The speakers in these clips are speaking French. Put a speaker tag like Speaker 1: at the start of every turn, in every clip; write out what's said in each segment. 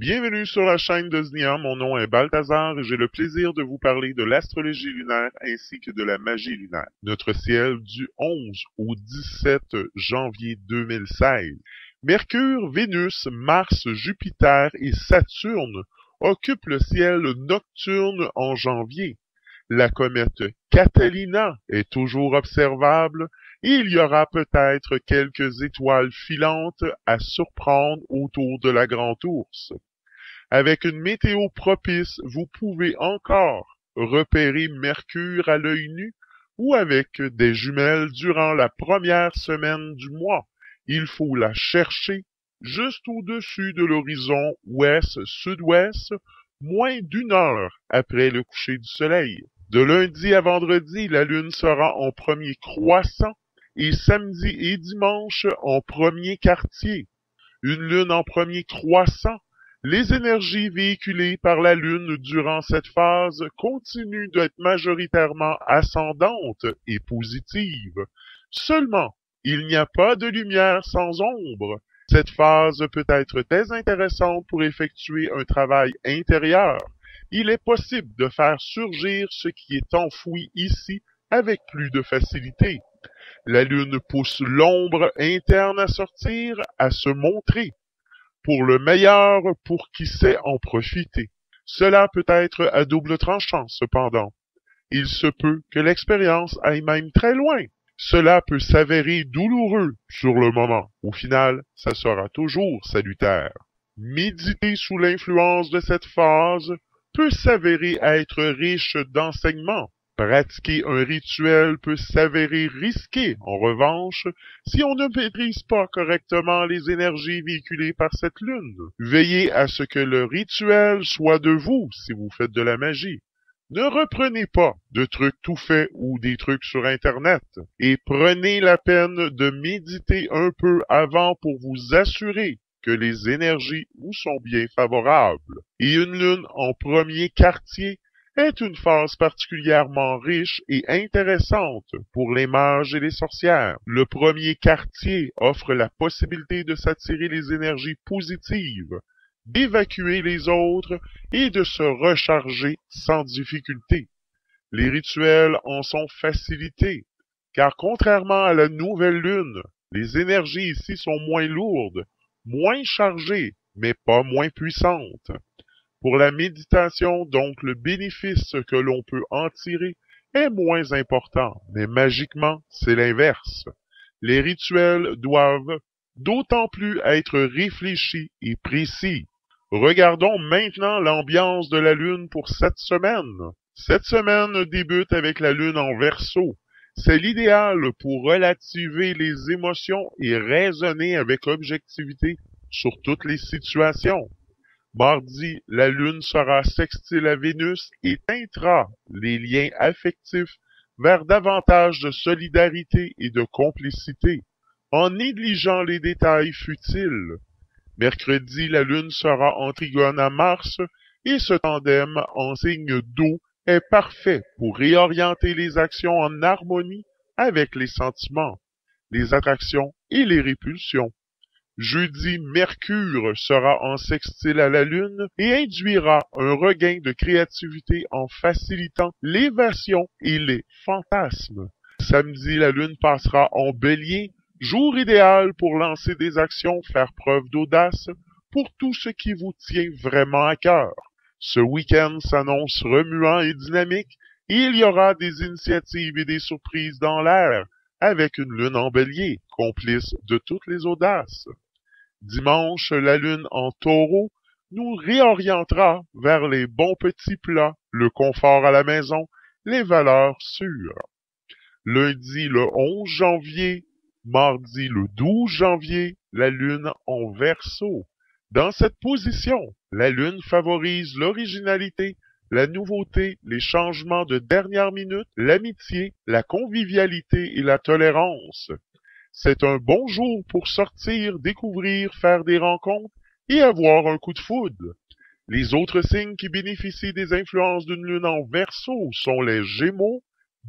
Speaker 1: Bienvenue sur la chaîne de Znia, mon nom est Balthazar et j'ai le plaisir de vous parler de l'astrologie lunaire ainsi que de la magie lunaire. Notre ciel du 11 au 17 janvier 2016. Mercure, Vénus, Mars, Jupiter et Saturne occupent le ciel nocturne en janvier. La comète Catalina est toujours observable et il y aura peut-être quelques étoiles filantes à surprendre autour de la Grande Ourse. Avec une météo propice, vous pouvez encore repérer Mercure à l'œil nu ou avec des jumelles durant la première semaine du mois. Il faut la chercher juste au-dessus de l'horizon ouest-sud-ouest, moins d'une heure après le coucher du soleil. De lundi à vendredi, la Lune sera en premier croissant et samedi et dimanche en premier quartier. Une Lune en premier croissant. Les énergies véhiculées par la Lune durant cette phase continuent d'être majoritairement ascendantes et positives. Seulement, il n'y a pas de lumière sans ombre. Cette phase peut être très intéressante pour effectuer un travail intérieur. Il est possible de faire surgir ce qui est enfoui ici avec plus de facilité. La Lune pousse l'ombre interne à sortir, à se montrer. Pour le meilleur, pour qui sait en profiter. Cela peut être à double tranchant, cependant. Il se peut que l'expérience aille même très loin. Cela peut s'avérer douloureux sur le moment. Au final, ça sera toujours salutaire. Méditer sous l'influence de cette phase peut s'avérer être riche d'enseignements. Pratiquer un rituel peut s'avérer risqué, en revanche, si on ne maîtrise pas correctement les énergies véhiculées par cette lune. Veillez à ce que le rituel soit de vous si vous faites de la magie. Ne reprenez pas de trucs tout faits ou des trucs sur Internet et prenez la peine de méditer un peu avant pour vous assurer que les énergies vous sont bien favorables. Et une lune en premier quartier est une phase particulièrement riche et intéressante pour les mages et les sorcières. Le premier quartier offre la possibilité de s'attirer les énergies positives, d'évacuer les autres et de se recharger sans difficulté. Les rituels en sont facilités, car contrairement à la nouvelle lune, les énergies ici sont moins lourdes, moins chargées, mais pas moins puissantes. Pour la méditation, donc, le bénéfice que l'on peut en tirer est moins important, mais magiquement, c'est l'inverse. Les rituels doivent d'autant plus être réfléchis et précis. Regardons maintenant l'ambiance de la Lune pour cette semaine. Cette semaine débute avec la Lune en Verseau. C'est l'idéal pour relativer les émotions et raisonner avec objectivité sur toutes les situations. Mardi, la Lune sera sextile à Vénus et teintera les liens affectifs vers davantage de solidarité et de complicité, en négligeant les détails futiles. Mercredi, la Lune sera en trigone à Mars et ce tandem en signe d'eau est parfait pour réorienter les actions en harmonie avec les sentiments, les attractions et les répulsions. Jeudi, Mercure sera en sextile à la Lune et induira un regain de créativité en facilitant l'évasion et les fantasmes. Samedi, la Lune passera en Bélier, jour idéal pour lancer des actions, faire preuve d'audace pour tout ce qui vous tient vraiment à cœur. Ce week-end s'annonce remuant et dynamique et il y aura des initiatives et des surprises dans l'air avec une Lune en Bélier, complice de toutes les audaces. Dimanche, la Lune en Taureau nous réorientera vers les bons petits plats, le confort à la maison, les valeurs sûres. Lundi, le 11 janvier, mardi, le 12 janvier, la Lune en Verseau. Dans cette position, la Lune favorise l'originalité, la nouveauté, les changements de dernière minute, l'amitié, la convivialité et la tolérance. C'est un bon jour pour sortir, découvrir, faire des rencontres et avoir un coup de foudre. Les autres signes qui bénéficient des influences d'une lune en Verseau sont les Gémeaux,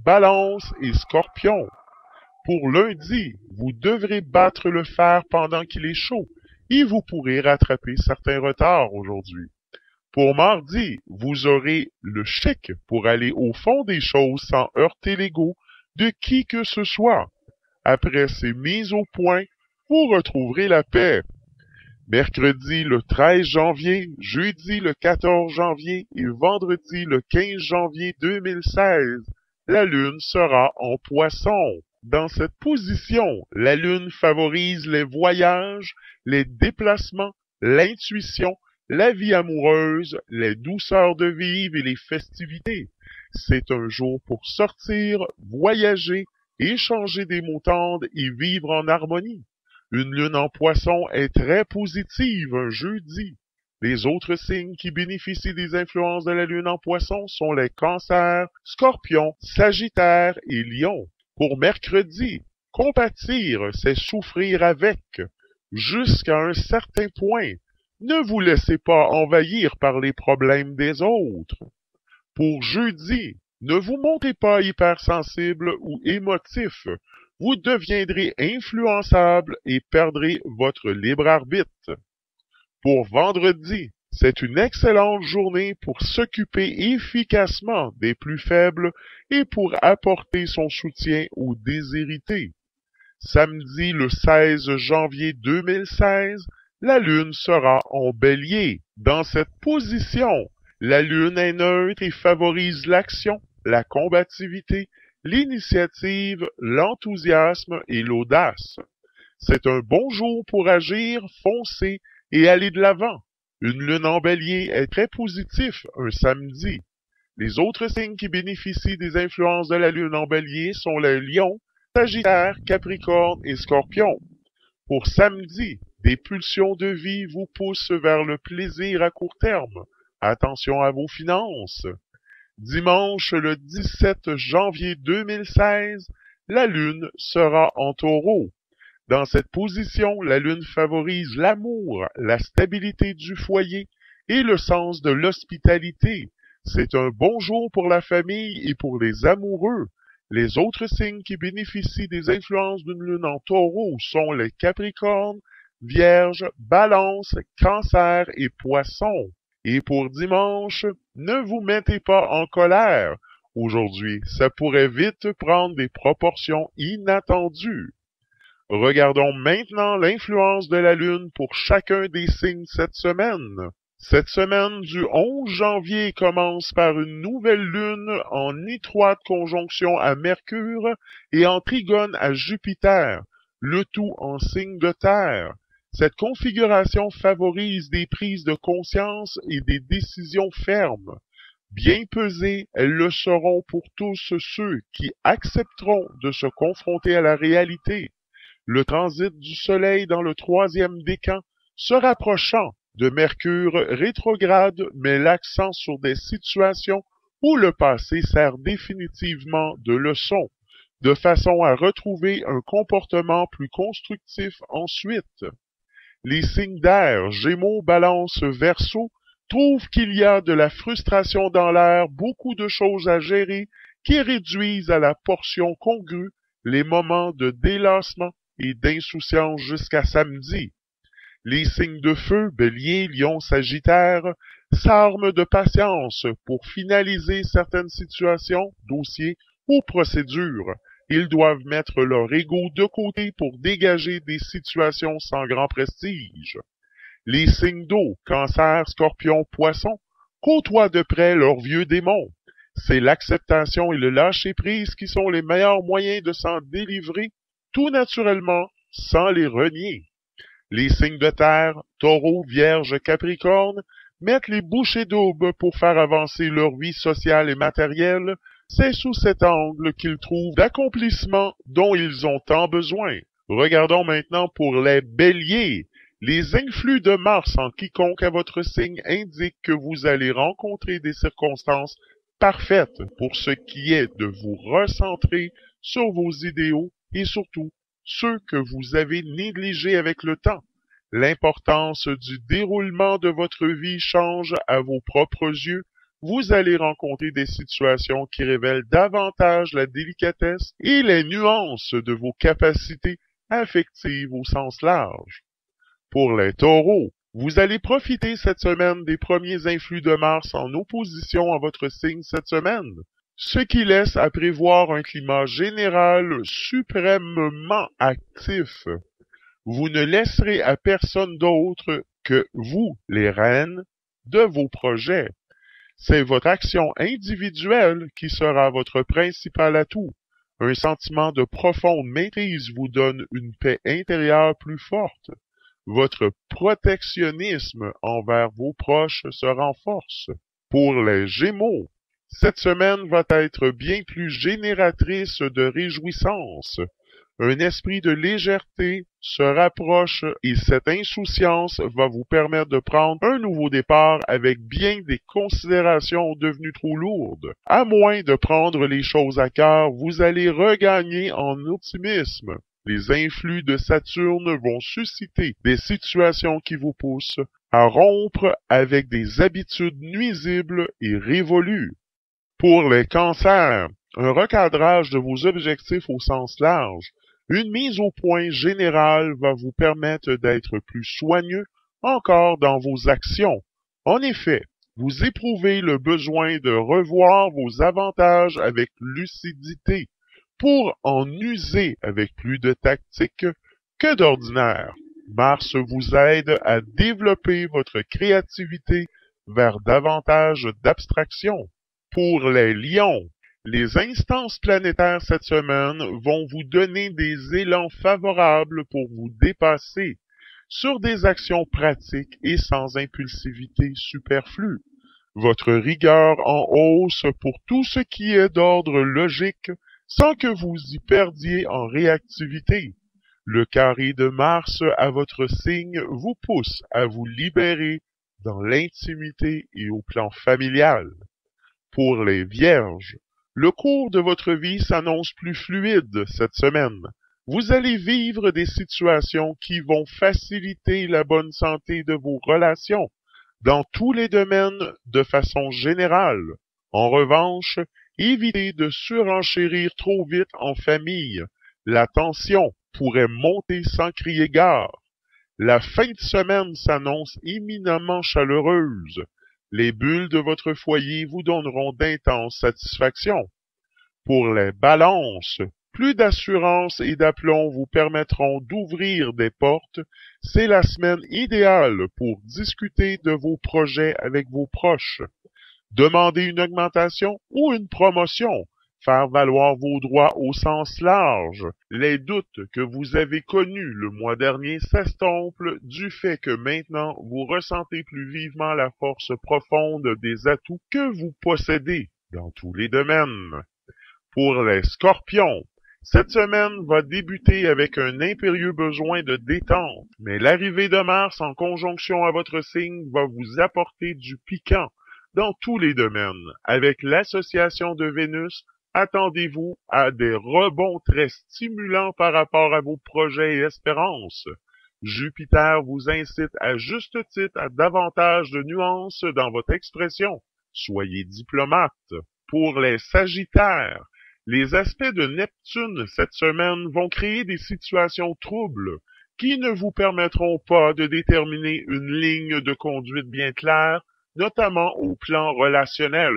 Speaker 1: Balance et Scorpion. Pour lundi, vous devrez battre le fer pendant qu'il est chaud et vous pourrez rattraper certains retards aujourd'hui. Pour mardi, vous aurez le chic pour aller au fond des choses sans heurter l'ego de qui que ce soit. Après ces mises au point, vous retrouverez la paix. Mercredi le 13 janvier, jeudi le 14 janvier et vendredi le 15 janvier 2016, la Lune sera en Poisson. Dans cette position, la Lune favorise les voyages, les déplacements, l'intuition, la vie amoureuse, les douceurs de vivre et les festivités. C'est un jour pour sortir, voyager, échanger des mots tendres et vivre en harmonie. Une lune en Poisson est très positive un jeudi. Les autres signes qui bénéficient des influences de la lune en Poisson sont les Cancers, Scorpions, Sagittaires et Lions. Pour mercredi, compatir, c'est souffrir avec, jusqu'à un certain point. Ne vous laissez pas envahir par les problèmes des autres. Pour jeudi, ne vous montez pas hypersensible ou émotif. Vous deviendrez influençable et perdrez votre libre arbitre. Pour vendredi, c'est une excellente journée pour s'occuper efficacement des plus faibles et pour apporter son soutien aux déshérités. Samedi le 16 janvier 2016, la Lune sera en Bélier. Dans cette position, la Lune est neutre et favorise l'action, la combativité, l'initiative, l'enthousiasme et l'audace. C'est un bon jour pour agir, foncer et aller de l'avant. Une lune en Bélier est très positif un samedi. Les autres signes qui bénéficient des influences de la lune en Bélier sont les Lions, Sagittaire, Capricorne et Scorpion. Pour samedi, des pulsions de vie vous poussent vers le plaisir à court terme. Attention à vos finances. Dimanche le 17 janvier 2016, la Lune sera en Taureau. Dans cette position, la Lune favorise l'amour, la stabilité du foyer et le sens de l'hospitalité. C'est un bon jour pour la famille et pour les amoureux. Les autres signes qui bénéficient des influences d'une Lune en Taureau sont les Capricornes, Vierge, Balance, Cancer et Poissons. Et pour dimanche, ne vous mettez pas en colère. Aujourd'hui, ça pourrait vite prendre des proportions inattendues. Regardons maintenant l'influence de la Lune pour chacun des signes cette semaine. Cette semaine du 11 janvier commence par une nouvelle Lune en étroite conjonction à Mercure et en trigone à Jupiter, le tout en signe de terre. Cette configuration favorise des prises de conscience et des décisions fermes. Bien pesées, elles le seront pour tous ceux qui accepteront de se confronter à la réalité. Le transit du Soleil dans le 3e décan se rapprochant de Mercure rétrograde met l'accent sur des situations où le passé sert définitivement de leçon, de façon à retrouver un comportement plus constructif ensuite. Les signes d'air, Gémeaux, Balance, Verseau, trouvent qu'il y a de la frustration dans l'air, beaucoup de choses à gérer qui réduisent à la portion congrue les moments de délassement et d'insouciance jusqu'à samedi. Les signes de feu, Bélier, Lion, Sagittaire, s'arment de patience pour finaliser certaines situations, dossiers ou procédures. Ils doivent mettre leur ego de côté pour dégager des situations sans grand prestige. Les signes d'eau, Cancer, Scorpion, Poisson, côtoient de près leurs vieux démons. C'est l'acceptation et le lâcher-prise qui sont les meilleurs moyens de s'en délivrer, tout naturellement, sans les renier. Les signes de terre, Taureau, Vierge, Capricorne, mettent les bouchées doubles pour faire avancer leur vie sociale et matérielle. C'est sous cet angle qu'ils trouvent l'accomplissement dont ils ont tant besoin. Regardons maintenant pour les Béliers. Les influx de Mars en quiconque à votre signe indiquent que vous allez rencontrer des circonstances parfaites pour ce qui est de vous recentrer sur vos idéaux et surtout ceux que vous avez négligés avec le temps. L'importance du déroulement de votre vie change à vos propres yeux. Vous allez rencontrer des situations qui révèlent davantage la délicatesse et les nuances de vos capacités affectives au sens large. Pour les taureaux, vous allez profiter cette semaine des premiers influx de Mars en opposition à votre signe cette semaine, ce qui laisse à prévoir un climat général suprêmement actif. Vous ne laisserez à personne d'autre que vous, les reines, de vos projets. C'est votre action individuelle qui sera votre principal atout. Un sentiment de profonde maîtrise vous donne une paix intérieure plus forte. Votre protectionnisme envers vos proches se renforce. Pour les Gémeaux, cette semaine va être bien plus génératrice de réjouissance. Un esprit de légèreté se rapproche et cette insouciance va vous permettre de prendre un nouveau départ avec bien des considérations devenues trop lourdes. À moins de prendre les choses à cœur, vous allez regagner en optimisme. Les influx de Saturne vont susciter des situations qui vous poussent à rompre avec des habitudes nuisibles et révolues. Pour les cancers, un recadrage de vos objectifs au sens large, une mise au point générale va vous permettre d'être plus soigneux encore dans vos actions. En effet, vous éprouvez le besoin de revoir vos avantages avec lucidité pour en user avec plus de tactique que d'ordinaire. Mars vous aide à développer votre créativité vers davantage d'abstraction. Pour les lions, les instances planétaires cette semaine vont vous donner des élans favorables pour vous dépasser sur des actions pratiques et sans impulsivité superflue. Votre rigueur en hausse pour tout ce qui est d'ordre logique sans que vous y perdiez en réactivité. Le carré de Mars à votre signe vous pousse à vous libérer dans l'intimité et au plan familial. Pour les Vierges, le cours de votre vie s'annonce plus fluide cette semaine. Vous allez vivre des situations qui vont faciliter la bonne santé de vos relations dans tous les domaines de façon générale. En revanche, évitez de surenchérir trop vite en famille. La tension pourrait monter sans crier gare. La fin de semaine s'annonce éminemment chaleureuse. Les bulles de votre foyer vous donneront d'intenses satisfactions. Pour les balances, plus d'assurance et d'aplomb vous permettront d'ouvrir des portes. C'est la semaine idéale pour discuter de vos projets avec vos proches. Demander une augmentation ou une promotion. Faire valoir vos droits au sens large. Les doutes que vous avez connus le mois dernier s'estompent du fait que maintenant vous ressentez plus vivement la force profonde des atouts que vous possédez dans tous les domaines. Pour les scorpions, cette semaine va débuter avec un impérieux besoin de détente, mais l'arrivée de Mars en conjonction à votre signe va vous apporter du piquant dans tous les domaines. Avec l'association de Vénus, attendez-vous à des rebonds très stimulants par rapport à vos projets et espérances. Jupiter vous incite à juste titre à davantage de nuances dans votre expression. Soyez diplomate. Pour les Sagittaires, les aspects de Neptune cette semaine vont créer des situations troubles qui ne vous permettront pas de déterminer une ligne de conduite bien claire, notamment au plan relationnel.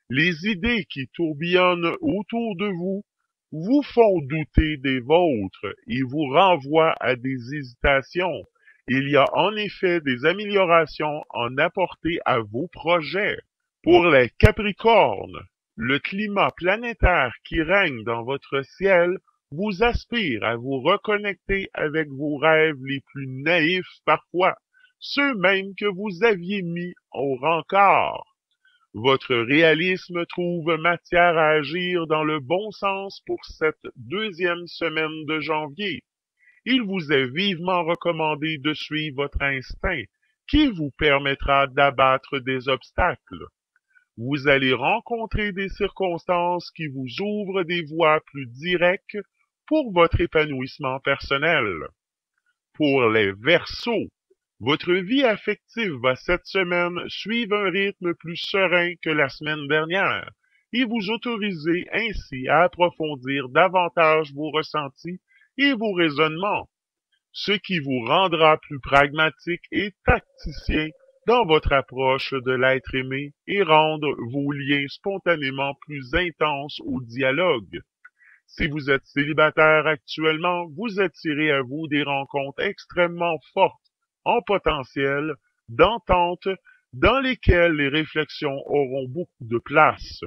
Speaker 1: Les idées qui tourbillonnent autour de vous vous font douter des vôtres et vous renvoient à des hésitations. Il y a en effet des améliorations en apporter à vos projets. Pour les Capricornes, le climat planétaire qui règne dans votre ciel vous aspire à vous reconnecter avec vos rêves les plus naïfs parfois, ceux mêmes que vous aviez mis au rencard. Votre réalisme trouve matière à agir dans le bon sens pour cette deuxième semaine de janvier. Il vous est vivement recommandé de suivre votre instinct, qui vous permettra d'abattre des obstacles. Vous allez rencontrer des circonstances qui vous ouvrent des voies plus directes pour votre épanouissement personnel. Pour les Verseaux, votre vie affective va cette semaine suivre un rythme plus serein que la semaine dernière et vous autorisez ainsi à approfondir davantage vos ressentis et vos raisonnements. ce qui vous rendra plus pragmatique et tacticien dans votre approche de l'être aimé et rendre vos liens spontanément plus intenses au dialogue. Si vous êtes célibataire actuellement, vous attirez à vous des rencontres extrêmement fortes, en potentiel, d'entente, dans lesquelles les réflexions auront beaucoup de place.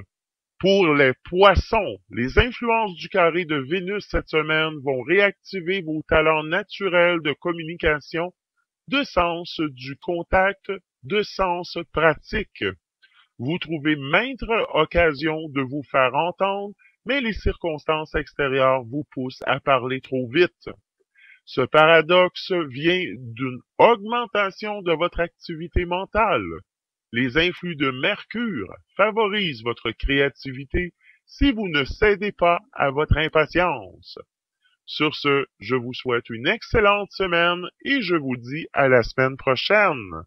Speaker 1: Pour les poissons, les influences du carré de Vénus cette semaine vont réactiver vos talents naturels de communication, de sens du contact, de sens pratique. Vous trouvez maintes occasions de vous faire entendre, mais les circonstances extérieures vous poussent à parler trop vite. Ce paradoxe vient d'une augmentation de votre activité mentale. Les influx de Mercure favorisent votre créativité si vous ne cédez pas à votre impatience. Sur ce, je vous souhaite une excellente semaine et je vous dis à la semaine prochaine.